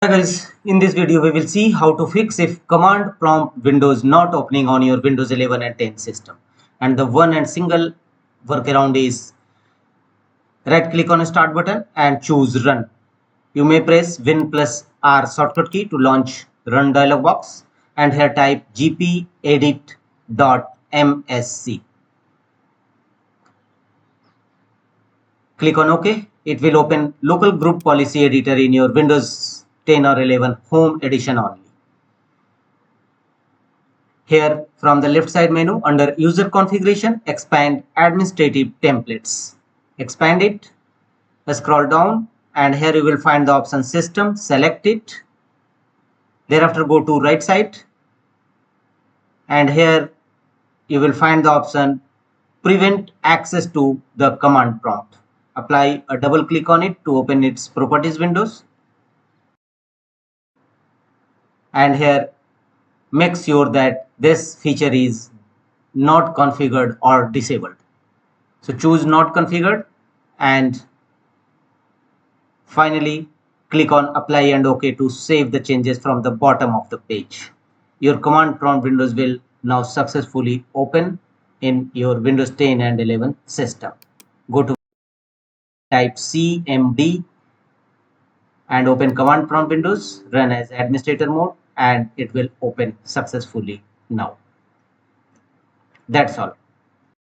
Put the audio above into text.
Hi guys, in this video we will see how to fix if command prompt windows not opening on your Windows 11 and 10 system. And the one and single workaround is right click on a start button and choose run. You may press Win plus R shortcut key to launch run dialog box and here type gpedit.msc. Click on OK. It will open local group policy editor in your Windows 10 or 11 home edition only. Here from the left side menu under user configuration, expand administrative templates. Expand it, scroll down and here you will find the option system, select it. Thereafter go to right side and here you will find the option prevent access to the command prompt. Apply a double click on it to open its properties windows. And here make sure that this feature is not configured or disabled. So choose not configured and finally click on apply and OK to save the changes from the bottom of the page. Your command prompt windows will now successfully open in your Windows 10 and 11 system. Go to type CMD and open command prompt windows, run as administrator mode and it will open successfully now. That's all.